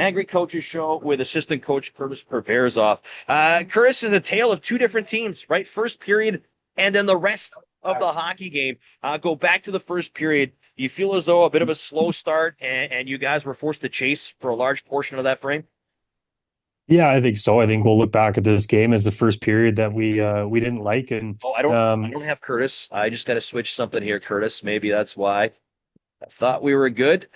Angry Coaches Show with assistant coach Curtis Perverzov. Curtis is a tale of two different teams, right? First period and then the rest of the hockey game. Go back to the first period. You feel as though a bit of a slow start and you guys were forced to chase for a large portion of that frame? Yeah, I think so. I think we'll look back at this game as the first period that we didn't like, and Oh, I don't have Curtis. I just got to switch something here, Curtis. Maybe that's why. I thought we were good.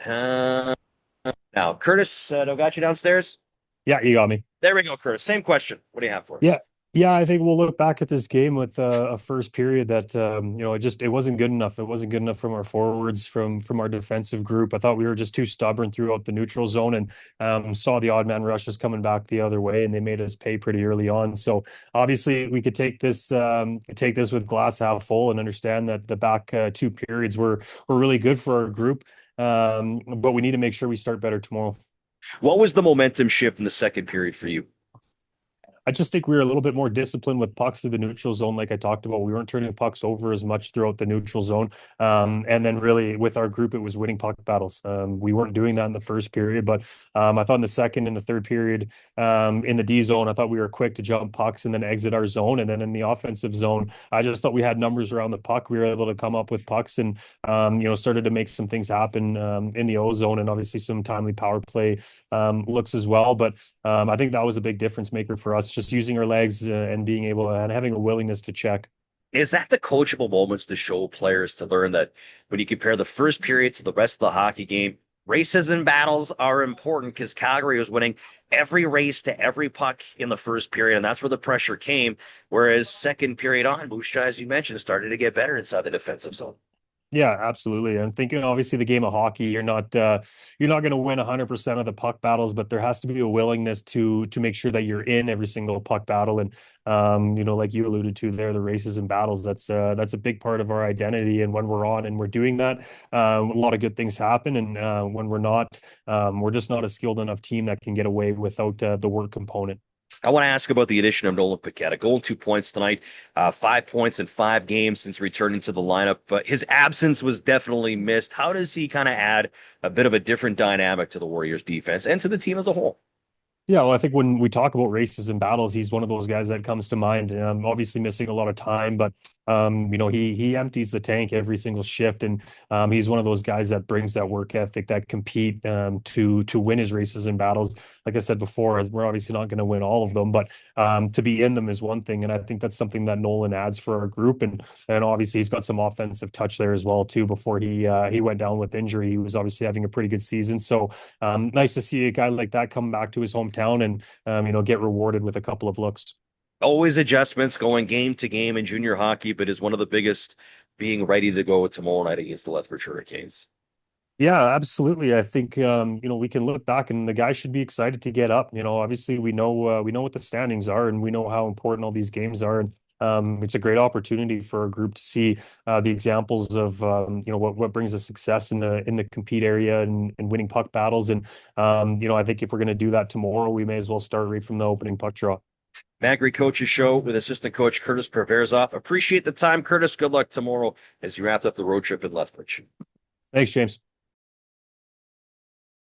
Now, Curtis, I got you downstairs. yeah, you got me. There we go, Curtis. Same question. What do you have for Yeah, us? yeah, I think we'll look back at this game with a first period that it wasn't good enough. It wasn't good enough from our forwards, from our defensive group. I thought we were just too stubborn throughout the neutral zone, and saw the odd man rushes coming back the other way, and they made us pay pretty early on. So obviously, we could take this with glass half full and understand that the back two periods were really good for our group. But we need to make sure we start better tomorrow. What was the momentum shift in the second period for you? I just think we were a little bit more disciplined with pucks through the neutral zone, like I talked about. We weren't turning pucks over as much throughout the neutral zone. And then really with our group, it was winning puck battles. We weren't doing that in the first period, but I thought in the second and the third period, in the D zone, I thought we were quick to jump pucks and then exit our zone. And then in the offensive zone, I just thought we had numbers around the puck. We were able to come up with pucks and, started to make some things happen in the O zone and obviously some timely power play looks as well. But I think that was a big difference maker for us, just using our legs and being able and having a willingness to check. Is that the coachable moments to show players to learn that when you compare the first period to the rest of the hockey game, races and battles are important because Calgary was winning every race to every puck in the first period, and that's where the pressure came. Whereas second period on, Moose Jaw, as you mentioned, started to get better inside the defensive zone. Yeah, absolutely. I'm thinking obviously the game of hockey, you're not going to win 100% of the puck battles, but there has to be a willingness to make sure that you're in every single puck battle. And like you alluded to there, the races and battles, that's a big part of our identity. And when we're on and we're doing that, a lot of good things happen. And when we're not, we're just not a skilled enough team that can get away without the work component. I want to ask about the addition of Nolan Paquette. A goal and 2 points tonight, 5 points in 5 games since returning to the lineup. But his absence was definitely missed. How does he kind of add a bit of a different dynamic to the Warriors defense and to the team as a whole? Yeah, well, I think when we talk about races and battles, he's one of those guys that comes to mind. Obviously missing a lot of time, but he empties the tank every single shift, and he's one of those guys that brings that work ethic, that compete to win his races and battles. Like I said before, we're obviously not going to win all of them, but to be in them is one thing, and I think that's something that Nolan adds for our group, and obviously he's got some offensive touch there as well too. Before he went down with injury, he was obviously having a pretty good season. So nice to see a guy like that come back to his hometown and get rewarded with a couple of looks. Always adjustments going game to game in junior hockey, but is one of the biggest being ready to go tomorrow night against the Lethbridge Hurricanes. Yeah, absolutely. I think we can look back and the guy should be excited to get up. Obviously we know what the standings are and we know how important all these games are. And it's a great opportunity for a group to see the examples of what brings us success in the compete area and winning puck battles. And I think if we're going to do that tomorrow, we may as well start right from the opening puck draw. Magri Coaches Show with assistant coach Curtis Perverzov. Appreciate the time, Curtis. Good luck tomorrow as you wrap up the road trip in Lethbridge. Thanks, James.